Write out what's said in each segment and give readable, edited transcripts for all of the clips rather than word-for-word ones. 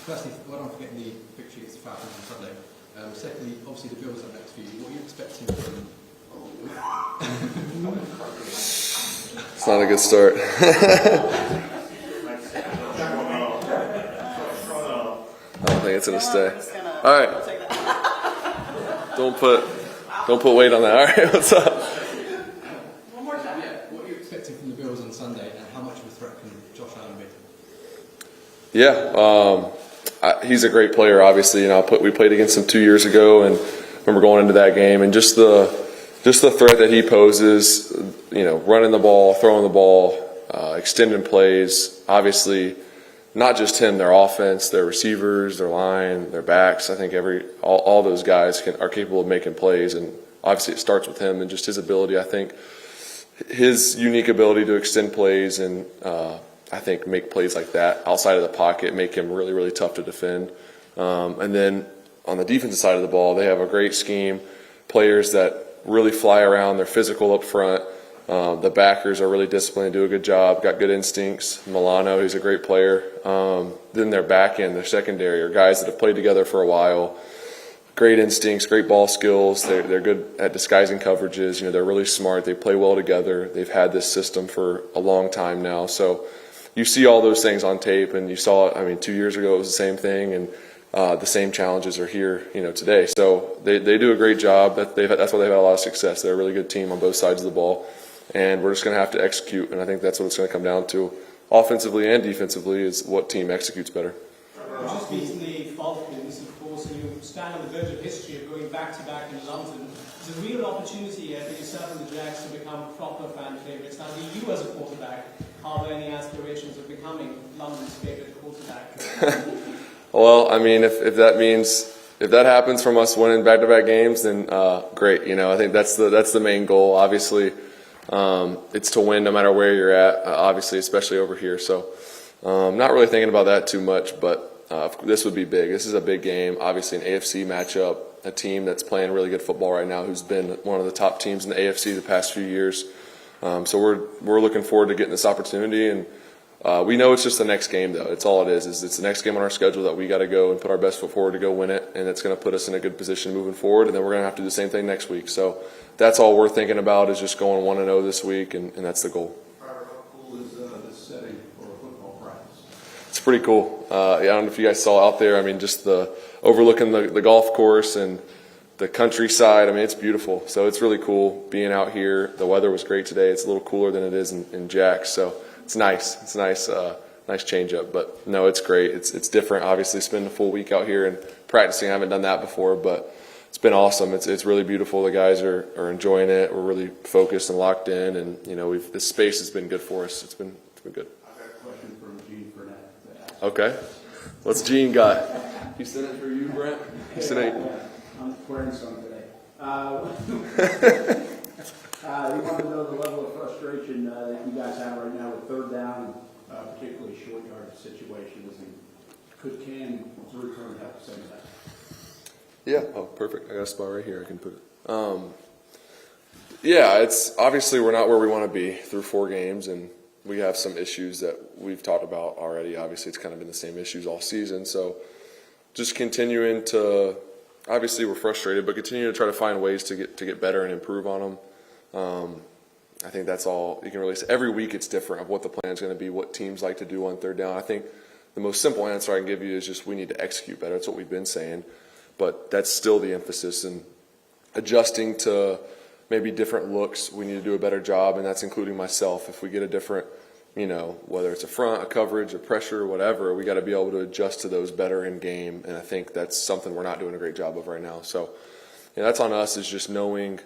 Firstly, well done for getting the victory against the Falcons on Sunday. Secondly, obviously the Bills are next for you. What are you expecting from? It's not a good start. I don't think it's gonna stay. All right. Don't put weight on that. All right. What's up? One more time. Yeah. What are you expecting from the Bills on Sunday, and how much of a threat can Josh Allen be? Yeah. He's a great player. Obviously, we played against him 2 years ago, and I remember going into that game, and just the threat that he poses. Running the ball, throwing the ball, extending plays. Obviously, not just him, their offense, their receivers, their line, their backs. I think all those guys are capable of making plays, and obviously it starts with him and just his ability. I think his unique ability to extend plays and I think make plays like that outside of the pocket make him really, really tough to defend. And then on the defensive side of the ball, they have a great scheme, players that really fly around, they're physical up front. The backers are really disciplined, do a good job, got good instincts. Milano, he's a great player. Then their back end, their secondary are guys that have played together for a while. Great instincts, great ball skills. They're good at disguising coverages. They're really smart. They play well together. They've had this system for a long time now. So you see all those things on tape, and you saw it. 2 years ago it was the same thing, and the same challenges are here, today. So they do a great job. That's why they've had a lot of success. They're a really good team on both sides of the ball. And we're just going to have to execute, and I think that's what it's going to come down to, offensively and defensively, is what team executes better. Just beating the Falcons, of course, and you stand on the verge of history of going back-to-back in London. There's a real opportunity here for yourself and the Jags to become proper fan favourites. Now, do you as a quarterback have any aspirations of becoming London's favourite quarterback? Well, if that happens from us winning back-to-back games, then great. I think that's the main goal. Obviously, it's to win no matter where you're at, obviously, especially over here. So not really thinking about that too much, but this would be big. This is a big game, obviously an AFC matchup, a team that's playing really good football right now who's been one of the top teams in the AFC the past few years. So we're looking forward to getting this opportunity, and we know it's just the next game, though. It's all it is it's the next game on our schedule that we got to go and put our best foot forward to go win it, and it's going to put us in a good position moving forward, and then we're going to have to do the same thing next week. So that's all we're thinking about, is just going 1-0 this week, and that's the goal. How cool is this setting for a football practice? It's pretty cool. I don't know if you guys saw out there. Just the overlooking the golf course and the countryside. It's beautiful. So it's really cool being out here. The weather was great today. It's a little cooler than it is in Jax, so it's nice. It's nice. Nice change up. But no, it's great. It's different. Obviously, spending a full week out here and practicing. I haven't done that before, but it's been awesome. It's really beautiful. The guys are enjoying it. We're really focused and locked in, and this space has been good for us. It's been good. I've got a question from Gene Burnett. Okay, what's Gene got? He sent it for you, Brent. He sent it. I'm wearing some today. He wanted to know the level of frustration that you guys have right now with third down, particularly short yard situations, and could Cam's return help some of that? Yeah. Oh, perfect. I got a spot right here. I can put it. Yeah, it's obviously we're not where we want to be through 4 games, and we have some issues that we've talked about already. Obviously, it's kind of been the same issues all season. So just continuing to, obviously we're frustrated, but continue to try to find ways to get better and improve on them. I think that's all you can really say. Every week it's different of what the plan is going to be, what teams like to do on third down. I think the most simple answer I can give you is just we need to execute better. That's what we've been saying. But that's still the emphasis, and adjusting to maybe different looks. We need to do a better job, and that's including myself. If we get a different, whether it's a front, a coverage, a pressure, whatever, we got to be able to adjust to those better in game. And I think that's something we're not doing a great job of right now. So that's on us, is just knowing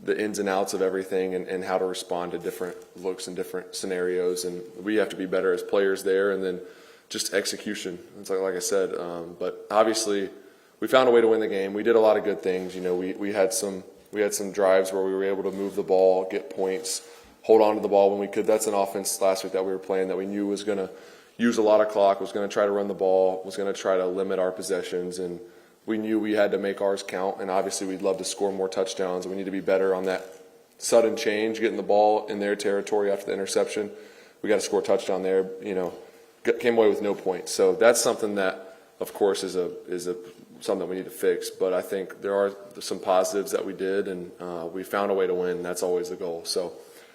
the ins and outs of everything and how to respond to different looks and different scenarios. And we have to be better as players there, and then just execution. It's like I said, but obviously we found a way to win the game. We did a lot of good things. We had some drives where we were able to move the ball, get points, hold on to the ball when we could. That's an offense last week that we were playing that we knew was going to use a lot of clock, was going to try to run the ball, was going to try to limit our possessions, and we knew we had to make ours count. And obviously we'd love to score more touchdowns. We need to be better on that sudden change, getting the ball in their territory after the interception. We got to score a touchdown there. Came away with no points. So that's something that of course, is something that we need to fix. But I think there are some positives that we did, and we found a way to win. That's always the goal. So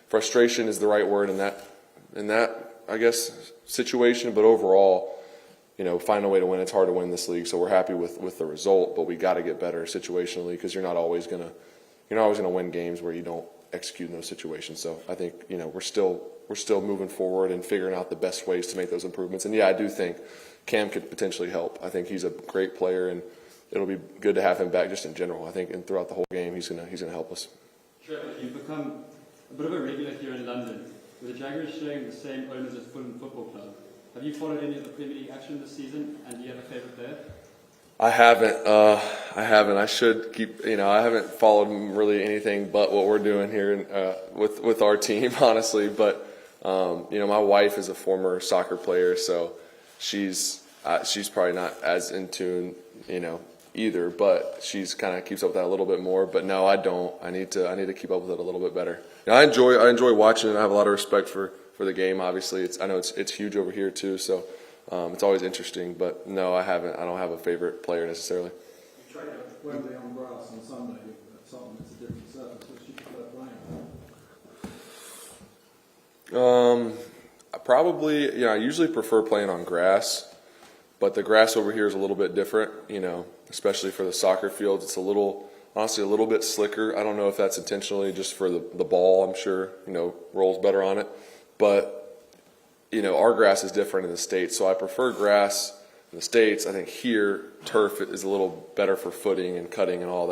frustration is the right word in that I guess situation. But overall, find a way to win. It's hard to win this league, so we're happy with the result. But we got to get better situationally, because you're not always gonna win games where you don't execute in those situations. So I think we're still moving forward and figuring out the best ways to make those improvements. And yeah, I do think Cam could potentially help. I think he's a great player, and it'll be good to have him back just in general. I think and throughout the whole game, he's gonna help us. Trevor, you've become a bit of a regular here in London, with the Jaguars sharing the same owners as Fulham Football Club. Have you followed any of the Premier League action this season, and do you have a favourite player? I haven't. I should keep. I haven't followed really anything but what we're doing here with our team, honestly. But my wife is a former soccer player, so she's probably not as in tune, either. But she's kind of keeps up with that a little bit more. But no, I don't. I need to keep up with it a little bit better. I enjoy watching it. I have a lot of respect for the game. Obviously, I know it's huge over here too. So. It's always interesting, but no, I don't have a favorite player necessarily. You tried to Wembley on grass on Sunday, something that's a different surface, which you prefer playing on? Probably, I usually prefer playing on grass, but the grass over here is a little bit different, especially for the soccer fields. It's honestly a little bit slicker. I don't know if that's intentionally just for the ball, I'm sure, rolls better on it, but our grass is different in the States, so I prefer grass in the States. I think here, turf is a little better for footing and cutting and all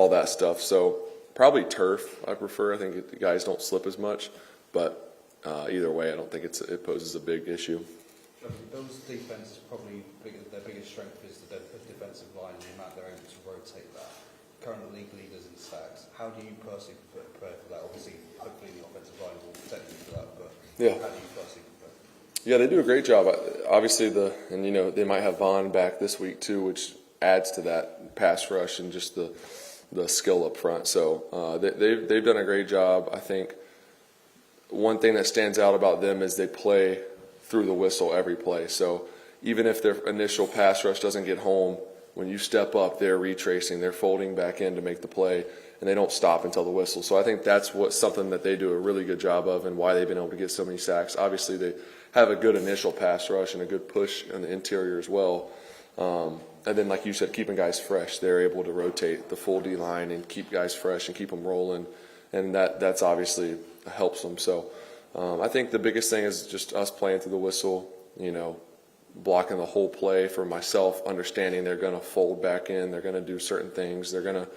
that stuff. So probably turf I prefer. I think the guys don't slip as much, but either way, I don't think it poses a big issue. Bill's defense is probably their biggest strength is the defensive line and the amount they're able to rotate that. Current league leaders in sacks. How do you personally prepare for that? Obviously, hopefully the offensive line will protect you for that, but yeah. How do you personally prepare? Yeah, they do a great job. Obviously, they might have Vaughn back this week too, which adds to that pass rush and just the skill up front. So they've done a great job. I think one thing that stands out about them is they play through the whistle every play. So even if their initial pass rush doesn't get home, when you step up, they're retracing, they're folding back in to make the play, and they don't stop until the whistle. So I think that's something that they do a really good job of, and why they've been able to get so many sacks. Obviously, they have a good initial pass rush and a good push in the interior as well. And then, like you said, keeping guys fresh. They're able to rotate the full D-line and keep guys fresh and keep them rolling, and that's obviously helps them. So I think the biggest thing is just us playing through the whistle, blocking the whole play. For myself, understanding they're going to fold back in, they're going to do certain things, they're going to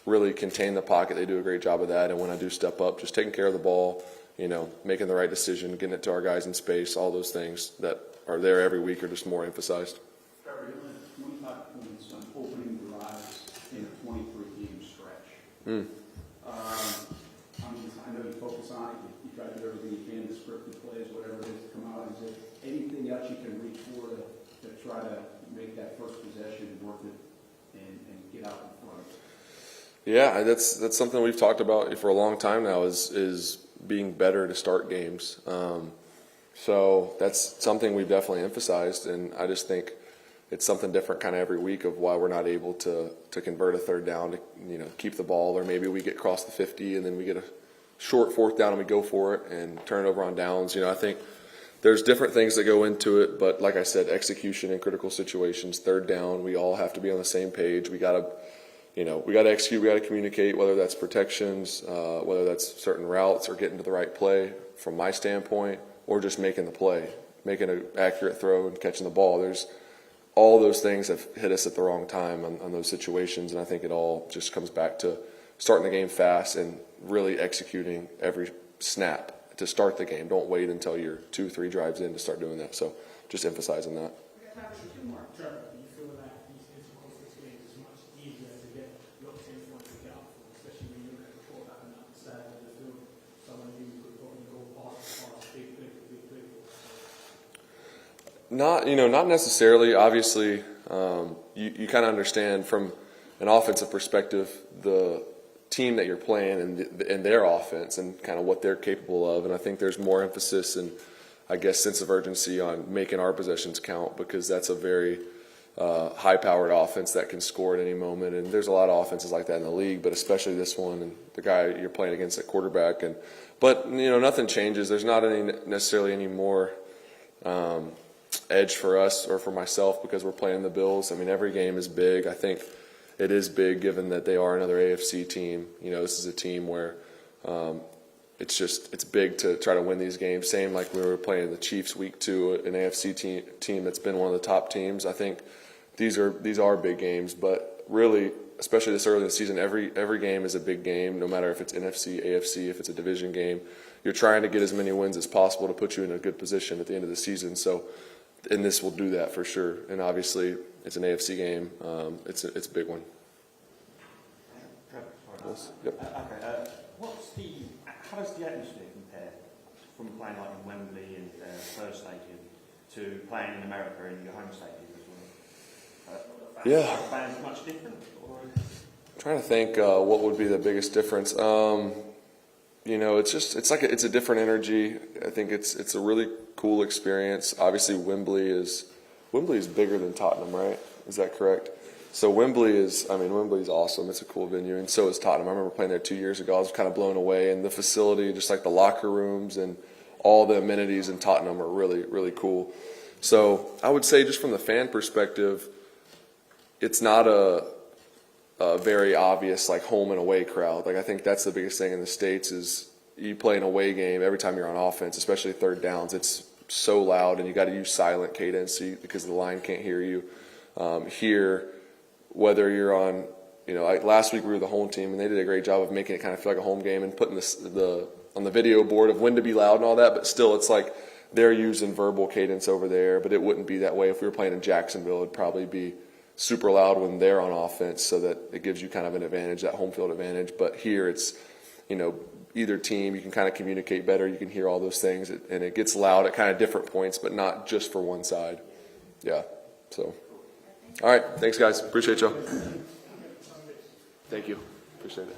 really contain the pocket. They do a great job of that. And when I do step up, just taking care of the ball, making the right decision, getting it to our guys in space, all those things that are there every week are just more emphasized. Trevor, you only 25 points on opening drives in a 23-game stretch. I know you focus on it. You try to do everything you can, the scripted plays, whatever it is to come out. Is there anything else you can reach for to try to make that first possession worth it and get out in front? Yeah, that's something we've talked about for a long time now. Is being better to start games. So that's something we've definitely emphasized, and I just think it's something different kind of every week of why we're not able to convert a third down to keep the ball, or maybe we get across the 50 and then we get a short fourth down and we go for it and turn it over on downs. I think there's different things that go into it, but like I said, execution in critical situations, third down, we all have to be on the same page. We got to execute, we got to communicate, whether that's protections, whether that's certain routes or getting to the right play from my standpoint, or just making the play, making an accurate throw and catching the ball. There's all those things have hit us at the wrong time on those situations, and I think it all just comes back to starting the game fast and really executing every snap to start the game. Don't wait until you're 2-3 drives in to start doing that. So just emphasizing that. Trevor, do you feel that these interconference games is much easier to get locked in once you get up for, especially when you look at the quarterback and understand that the field, someone who could probably go past, big play. Not necessarily. Obviously, you kind of understand from an offensive perspective the team that you're playing and their offense and kind of what they're capable of. And I think there's more emphasis and, I guess, sense of urgency on making our possessions count, because that's a very high-powered offense that can score at any moment. And there's a lot of offenses like that in the league, but especially this one and the guy you're playing against at quarterback. But nothing changes. There's not necessarily any more edge for us or for myself because we're playing the Bills. I mean, every game is big. I think it is big given that they are another AFC team. This is a team where it's big to try to win these games. Same like we were playing the Chiefs week 2, an AFC team that's been one of the top teams. I think these are big games, but really, especially this early in the season, every game is a big game, no matter if it's NFC, AFC, if it's a division game. You're trying to get as many wins as possible to put you in a good position at the end of the season. So, and this will do that for sure. And obviously, it's an AFC game. It's a big one. Yes. Yep. How does the atmosphere compare from playing like in Wembley and First Stadium to playing in America in your home stadium as well? Yeah. Are fans much different? Or? I'm trying to think what would be the biggest difference. It's a different energy. I think it's a really cool experience. Obviously, Wembley is bigger than Tottenham, right? Is that correct? So Wembley's awesome. It's a cool venue, and so is Tottenham. I remember playing there 2 years ago. I was kind of blown away, and the facility, just like the locker rooms and all the amenities in Tottenham are really, really cool. So I would say just from the fan perspective, it's not a very obvious like home and away crowd. Like I think that's the biggest thing in the States is you play an away game every time you're on offense, especially third downs. It's so loud, and you got to use silent cadence because the line can't hear you. Here, whether you're on, last week we were the home team, and they did a great job of making it kind of feel like a home game and putting on the video board of when to be loud and all that. But still, it's like they're using verbal cadence over there, but it wouldn't be that way if we were playing in Jacksonville. It'd probably be super loud when they're on offense, so that it gives you kind of an advantage, that home field advantage. But here, it's either team, you can kind of communicate better, you can hear all those things, and it gets loud at kind of different points, but not just for one side. Yeah. So. All right, thanks guys. Appreciate y'all. Thank you. Appreciate it.